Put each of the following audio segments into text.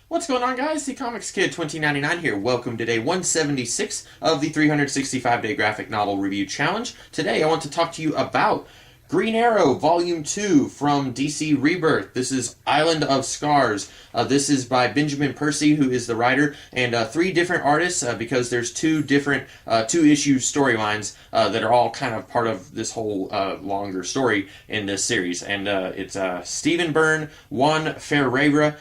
What's going on, guys? The Comics Kid 2099 here. Welcome to day 176 of the 365-day graphic novel review challenge. Today I want to talk to you about Green Arrow Volume 2 from DC Rebirth. This is Island of Scars. This is by Benjamin Percy, who is the writer, and three different artists, because there's two different two-issue storylines that are all kind of part of this whole longer story in this series. And it's Stephen Byrne, Juan Ferreira,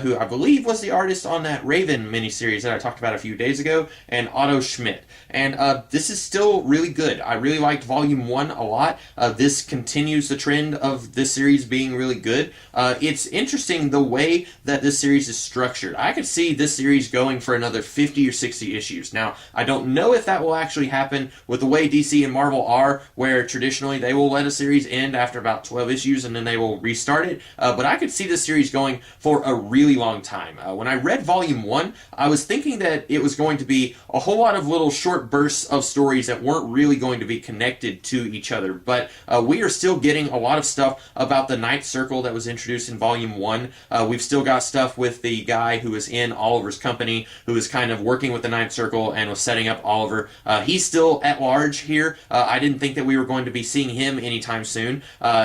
who I believe was the artist on that Raven miniseries that I talked about a few days ago, and Otto Schmidt. And this is still really good. I really liked Volume 1 a lot. This continues the trend of this series being really good. It's interesting the way that this series is structured. I could see this series going for another 50 or 60 issues. Now, I don't know if that will actually happen with the way DC and Marvel are, where traditionally they will let a series end after about 12 issues and then they will restart it. But I could see this series going for a really long time. When I read Volume 1, I was thinking that it was going to be a whole lot of little short bursts of stories that weren't really going to be connected to each other. But we are still getting a lot of stuff about the Ninth Circle that was introduced in Volume 1. We've still got stuff with the guy who was in Oliver's company, who was kind of working with the Ninth Circle and was setting up Oliver. He's still at large here. I didn't think that we were going to be seeing him anytime soon.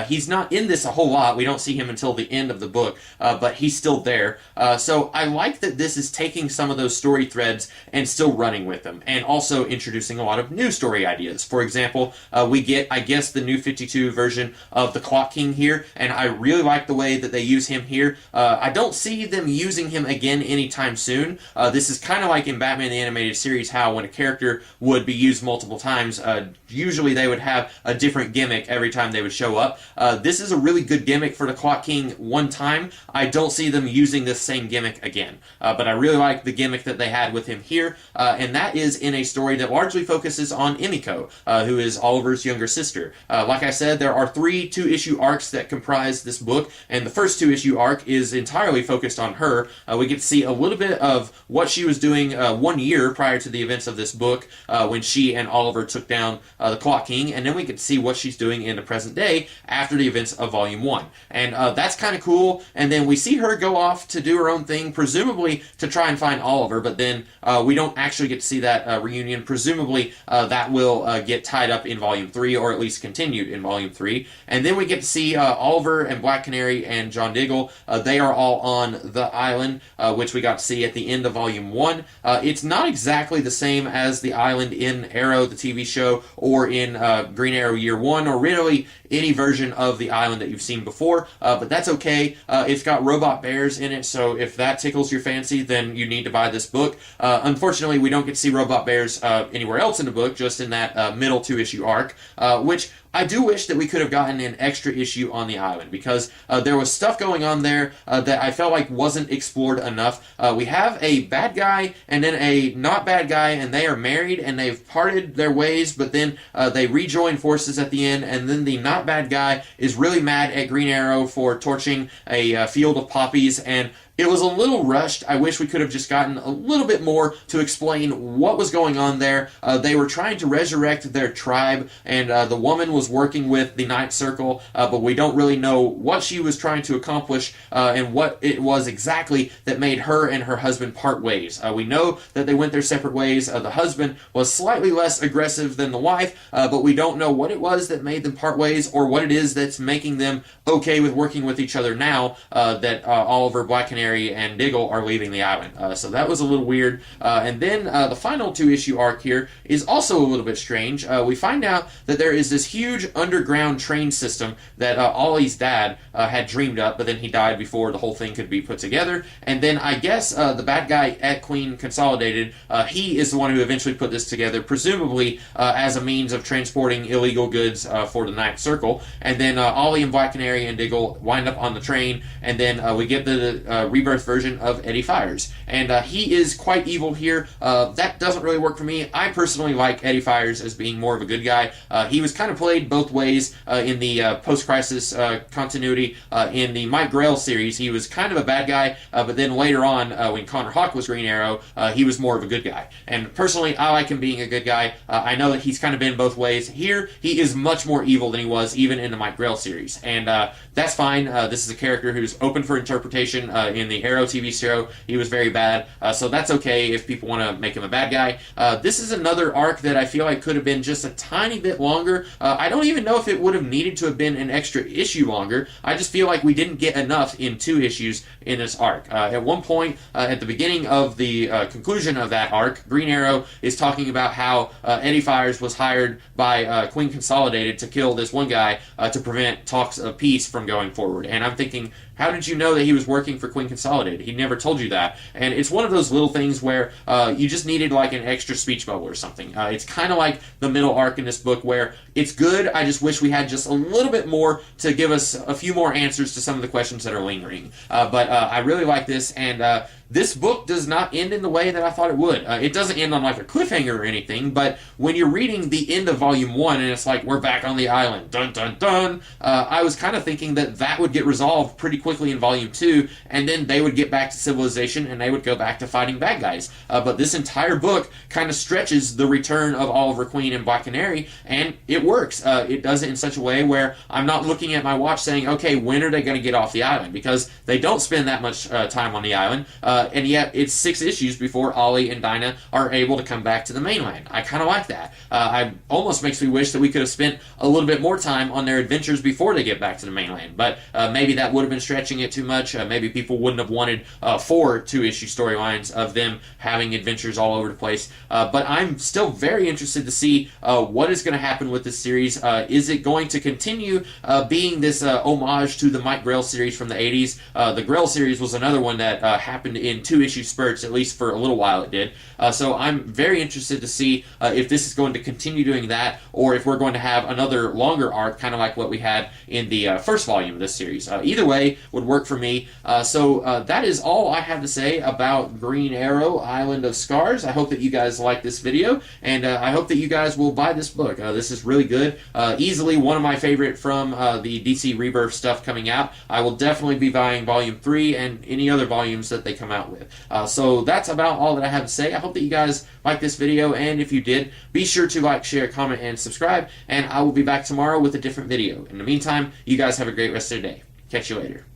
He's not in this a whole lot. We don't see him until the end of the book, but he's still there. So I like that this is taking some of those story threads and still running with them, and also introducing a lot of new story ideas. For example, we get, I guess, the New 52 version of the Clock King here, and I really like the way that they use him here. I don't see them using him again anytime soon. This is kind of like in Batman the Animated Series, how when a character would be used multiple times, usually they would have a different gimmick every time they would show up. This is a really good gimmick for the Clock King one time. I don't see them using this same gimmick again. But I really like the gimmick that they had with him here, and that is in a story that largely focuses on Emiko, who is Oliver's younger sister. Like I said, there are three two-issue arcs that comprise this book, and the first two-issue arc is entirely focused on her. We get to see a little bit of what she was doing 1 year prior to the events of this book, when she and Oliver took down the Clock King, and then we get to see what she's doing in the present day after the events of Volume 1. And that's kind of cool, and then we see her go off to do her own thing, presumably to try and find Oliver, but then we don't actually get to see that reunion. Presumably that will get tied up in Volume 3, or at least continued in Volume 3. And then we get to see Oliver and Black Canary and John Diggle. They are all on the island, which we got to see at the end of Volume 1. It's not exactly the same as the island in Arrow, the TV show, or in Green Arrow Year 1, or really any version of the island that you've seen before, but that's okay. It's got robot bears in it, so if that tickles your fancy, then you need to buy this book. Unfortunately, we don't get to see robot bears anywhere else in the book, just in that middle two-issue arc, which I do wish that we could have gotten an extra issue on the island, because there was stuff going on there that I felt like wasn't explored enough. We have a bad guy and then a not bad guy, and they are married and they've parted their ways, but then they rejoin forces at the end, and then the not bad guy is really mad at Green Arrow for torching a field of poppies, and it was a little rushed. I wish we could have just gotten a little bit more to explain what was going on there. They were trying to resurrect their tribe, and the woman was working with the Ninth Circle, but we don't really know what she was trying to accomplish and what it was exactly that made her and her husband part ways. We know that they went their separate ways. The husband was slightly less aggressive than the wife, but we don't know what it was that made them part ways, or what it is that's making them okay with working with each other now that Oliver, Black Canary, and Diggle are leaving the island. So that was a little weird. And then the final two-issue arc here is also a little bit strange. We find out that there is this huge underground train system that Ollie's dad had dreamed up, but then he died before the whole thing could be put together. And then I guess the bad guy at Queen Consolidated, he is the one who eventually put this together, presumably as a means of transporting illegal goods for the Ninth Circle. And then Ollie and Black Canary and Diggle wind up on the train, and then we get the Rebirth version of Eddie Fires. And he is quite evil here. That doesn't really work for me. I personally like Eddie Fires as being more of a good guy. He was kind of played both ways in the post-crisis continuity. In the Mike Grell series, he was kind of a bad guy, but then later on, when Connor Hawke was Green Arrow, he was more of a good guy. And personally, I like him being a good guy. I know that he's kind of been both ways. Here, he is much more evil than he was even in the Mike Grell series. And that's fine. This is a character who's open for interpretation in in the Arrow TV show, he was very bad, so that's okay if people want to make him a bad guy. This is another arc that I feel like could have been just a tiny bit longer. I don't even know if it would have needed to have been an extra issue longer. I just feel like we didn't get enough in 2 issues in this arc. At one point, at the beginning of the conclusion of that arc, Green Arrow is talking about how Eddie Fires was hired by Queen Consolidated to kill this one guy to prevent talks of peace from going forward. And I'm thinking, how did you know that he was working for Queen Consolidated? He never told you that. And it's one of those little things where you just needed like an extra speech bubble or something. It's kind of like the middle arc in this book where it's good. I just wish we had just a little bit more to give us a few more answers to some of the questions that are lingering. But I really like this, and this book does not end in the way that I thought it would. It doesn't end on like a cliffhanger or anything, but when you're reading the end of Volume 1 and it's like, we're back on the island, dun dun dun, I was kind of thinking that that would get resolved pretty quickly in Volume 2, and then they would get back to civilization and they would go back to fighting bad guys. But this entire book kind of stretches the return of Oliver Queen and Black Canary, and it works. It does it in such a way where I'm not looking at my watch saying, okay, when are they going to get off the island? Because they don't spend that much time on the island. And yet it's 6 issues before Ollie and Dinah are able to come back to the mainland. I kind of like that. I almost makes me wish that we could have spent a little bit more time on their adventures before they get back to the mainland, but maybe that would have been stretching it too much. Maybe people wouldn't have wanted 4 2-issue storylines of them having adventures all over the place. But I'm still very interested to see what is going to happen with this series. Is it going to continue being this homage to the Mike Grell series from the 80s? The Grell series was another one that happened in 2-issue spurts, at least for a little while it did. So I'm very interested to see if this is going to continue doing that, or if we're going to have another longer arc, kind of like what we had in the first volume of this series. Either way would work for me. So that is all I have to say about Green Arrow, Island of Scars. I hope that you guys like this video, and I hope that you guys will buy this book. This is really good. Easily one of my favorite from the DC Rebirth stuff coming out. I will definitely be buying Volume 3 and any other volumes that they come out with. So that's about all that I have to say. I hope that you guys like this video, and if you did, be sure to like, share, comment, and subscribe, and I will be back tomorrow with a different video. In the meantime, you guys have a great rest of the day. Catch you later.